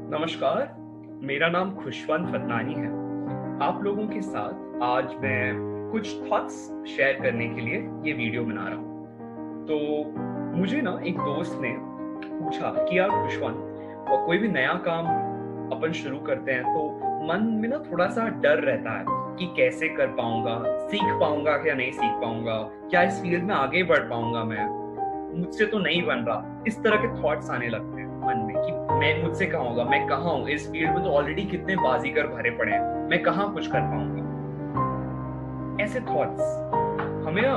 नमस्कार, मेरा नाम खुशवंत फतनानी है। आप लोगों के साथ आज मैं कुछ थॉट्स शेयर करने के लिए ये वीडियो बना रहा हूँ। तो मुझे ना एक दोस्त ने पूछा कि यार खुशवंत, और कोई भी नया काम अपन शुरू करते हैं तो मन में ना थोड़ा सा डर रहता है कि कैसे कर पाऊंगा, सीख पाऊंगा क्या नहीं सीख पाऊंगा, क्या इस फील्ड में आगे बढ़ पाऊंगा, मैं मुझसे तो नहीं बन रहा। इस तरह के थॉट्स आने लगते हैं मन में कि मैं मुझसे कहाँ होगा, मैं कहाँ हूँ इस फील्ड में, तो ऑलरेडी कितने बाजीगर भरे पड़े हैं, मैं कहाँ कुछ कर पाऊंगा। ऐसे थॉट्स हमें ना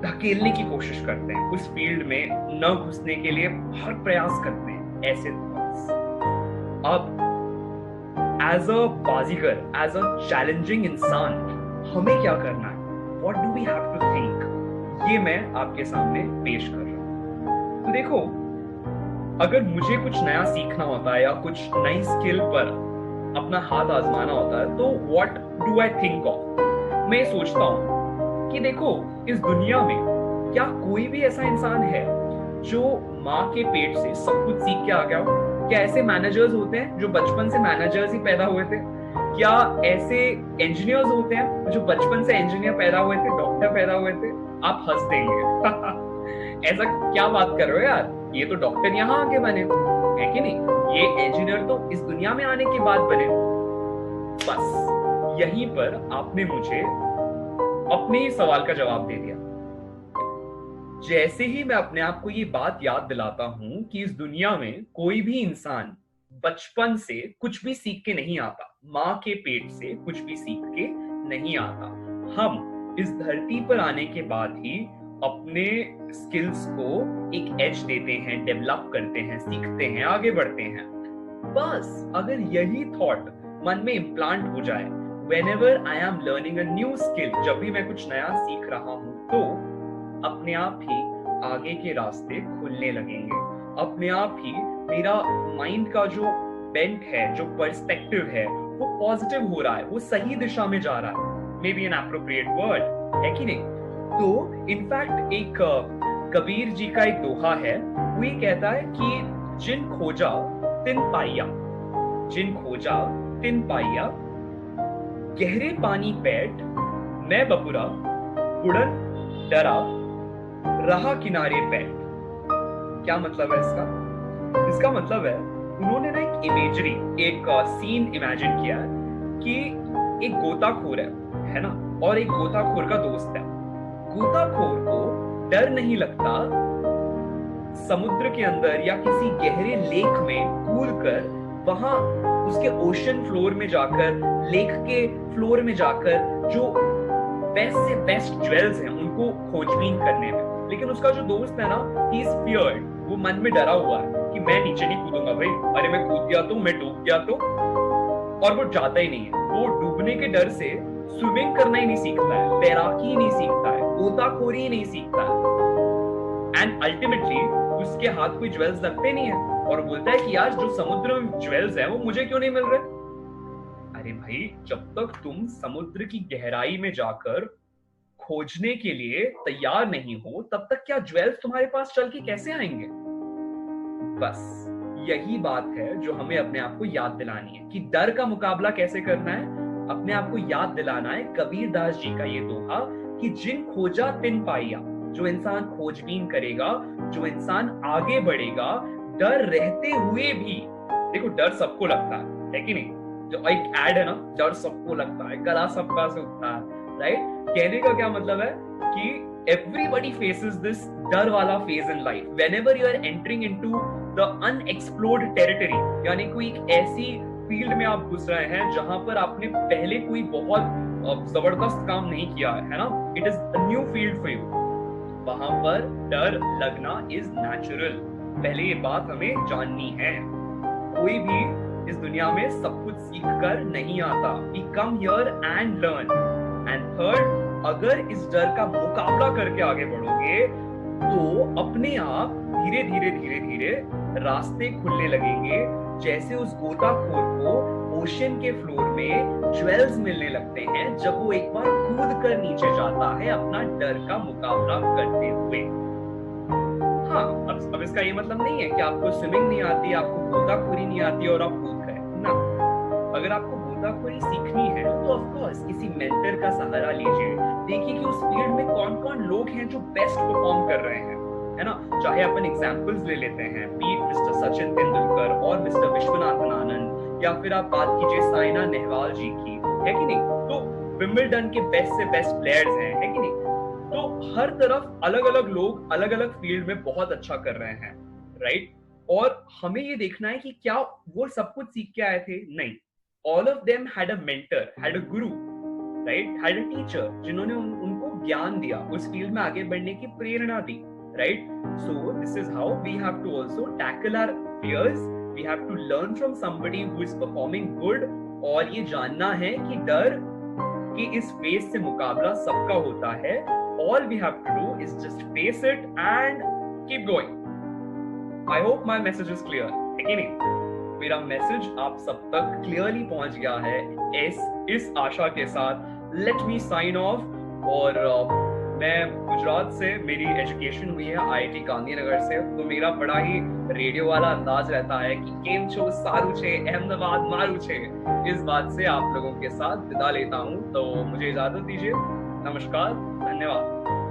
धकेलने की कोशिश करते हैं, उस फील्ड में न घुसने के लिए हर प्रयास करते हैं। ऐसे थॉट्स अब एज अ बाजीगर, एज अ चैलेंजिंग इंसान हमें क्या करना है, what do we have to think, ये मैं आपके सामने पेश कर रहा हूं। तो देखो, अगर मुझे कुछ नया सीखना होता है या कुछ नई स्किल पर अपना हाथ आजमाना होता है तो what do I think of, मैं ये सोचता हूं कि देखो, इस दुनिया में क्या कोई भी ऐसा इंसान है जो माँ के पेट से सब कुछ सीख के आ गया हो? क्या ऐसे मैनेजर्स होते हैं जो बचपन से मैनेजर्स ही पैदा हुए थे? क्या ऐसे इंजीनियर्स होते हैं जो बचपन से इंजीनियर पैदा हुए थे, डॉक्टर पैदा हुए थे? आप हंस देंगे ऐसा क्या बात कर रहे हो यार, ये तो डॉक्टर यहाँ आके बने, है कि नहीं? ये इंजीनियर तो इस दुनिया में आने के बाद बने। बस यहीं पर आपने मुझे अपने ही सवाल का जवाब दे दिया। जैसे ही मैं अपने आप को ये बात याद दिलाता हूं कि इस दुनिया में कोई भी इंसान बचपन से कुछ भी सीख के नहीं आता, माँ के पेट से कुछ भी सीख के नहीं आता, हम इस धरती पर आने के बाद ही अपने स्किल्स को एक एज देते हैं, डेवलप करते हैं, सीखते हैं, आगे बढ़ते हैं। बस अगर यही थॉट मन में इम्प्लांट हो जाए, whenever I am learning a new skill, जब भी मैं कुछ नया सीख रहा हूं तो अपने आप ही आगे के रास्ते खुलने लगेंगे। अपने आप ही मेरा माइंड का जो बेंट है, जो पर्सपेक्टिव है, वो पॉजिटिव हो रहा है, वो सही दिशा में जा रहा है। May be N appropriate word, है कि नहीं? तो इनफैक्ट एक कबीर जी का एक दोहा है, वो ये कहता है कि जिन खोजा तिन पाइया, जिन खोजा तिन पाइया, गहरे पानी पैठ मैं बपुरा, उड़न डरा रहा किनारे पैठ। क्या मतलब है इसका? इसका मतलब है, उन्होंने ना एक इमेजरी, एक सीन इमेजिन किया है कि एक गोताखोर है ना, और एक गोताखोर का दोस्त है। गोताखोर को डर नहीं लगता समुद्र के अंदर या किसी गहरे लेक में कूद कर, वहां उसके ओशन फ्लोर में जाकर, लेक के फ्लोर में जाकर जो बेस्ट से बेस्ट ज्वेल्स हैं उनको खोजबीन करने में। लेकिन उसका जो दोस्त है ना, ही इज फियर्ड, वो मन में डरा हुआ है कि मैं नीचे नहीं कूदूंगा भाई, अरे मैं कूद गया तो, मैं डूब गया तो। और वो जाता ही नहीं है, वो डूबने के डर से स्विमिंग करना ही नहीं सीखता है, तैराकी ही नहीं सीखता है, गोताखोरी ही नहीं सीखता है। एंड अल्टीमेटली उसके हाथ कोई ज्वेल्स लगते नहीं है, और बोलता है कि यार जो समुद्र में ज्वेल्स है वो मुझे क्यों नहीं मिल रहे? अरे भाई, जब तक तुम समुद्र की गहराई में जाकर खोजने के लिए तैयार नहीं हो, तब तक क्या ज्वेल्स तुम्हारे पास चल के कैसे आएंगे? बस यही बात है जो हमें अपने आप को याद दिलानी है कि डर का मुकाबला कैसे करना है। अपने आप को याद दिलाना है कबीर दास जी का ये दोहा कि जिन खोजा तिन पाइया, जो इंसान खोजबीन करेगा, जो इंसान आगे बढ़ेगा, डर रहते हुए भी। देखो, डर सबको लगता है कि नहीं? जो एक एड है ना, डर सबको लगता है, गला सबका सूखता है, राइट? कहने का क्या मतलब है कि everybody faces this डर वाला phase in life whenever you are entering into the unexplored territory, यानी कोई एक ऐसी फील्ड में आप घुस रहे हैं जहां पर आपने पहले कोई बहुत जबरदस्त काम नहीं किया है ना, it is a new field for you. वहां पर डर लगना इज नेचुरल। पहले ये बात हमें जाननी है, कोई भी इस दुनिया में सब कुछ सीख कर नहीं आता। We come here and learn. And third, अगर इस डर का मुकाबला करके आगे बढ़ोगे तो अपने आप धीरे धीरे धीरे धीरे रास्ते खुलने लगेंगे। जैसे उस गोताखोर को ओशन के फ्लोर में ज्वेल्स मिलने लगते हैं जब वो एक बार कूद कर नीचे जाता है अपना डर का मुकाबला करते हुए। हाँ, अब इसका ये मतलब नहीं है कि आपको स्विमिंग नहीं आती, आपको गोताखोरी नहीं आती और आप कूद गए ना। अगर आपको गोताखोरी सीखनी है तो ऑफ कोर्स किसी मेंटर का सहारा लीजिए। देखिए कि उस फील्ड में कौन कौन लोग हैं जो बेस्ट परफॉर्म कर रहे हैं, है ना। चाहे अपन एग्जांपल्स ले लेते हैं, बीट मिस्टर सचिन तेंदुलकर और मिस्टर विश्वनाथन आनंद, या फिर आप बात कीजिए साइना नेहवाल जी की, है कि नहीं। तो विंबलडन के बेस्ट से बेस्ट प्लेयर्स हैं, है कि नहीं। तो हर तरफ अलग अलग लोग अलग अलग फील्ड में बहुत अच्छा कर रहे हैं, राइट। और हमें ये देखना है कि क्या वो सब कुछ सीख के आए थे, नहीं। All of them had a mentor, had a Guru, right, had a teacher, जिन्होंने उनको ज्ञान दिया, उस फील्ड में आगे बढ़ने की प्रेरणा दी, right. So this is how we have to also tackle our fears. We have to learn from somebody who is performing good, और ये जानना है कि डर कि इस फेस से मुकाबला सबका होता है। All we have to do is just face it and keep going. I hope my message is clear, है कि नहीं। मेरा मैसेज आप सब तक क्लियरली पहुंच गया है। इस आशा के साथ लेट मी साइन ऑफ। और मैं गुजरात से, मेरी एजुकेशन हुई है आईआईटी गांधीनगर से, तो मेरा बड़ा ही रेडियो वाला अंदाज रहता है कि केम छो सारू छे, अहमदाबाद मारू छे। इस बात से आप लोगों के साथ विदा लेता हूं, तो मुझे इजाजत दीजिए। नमस्कार, धन्यवाद।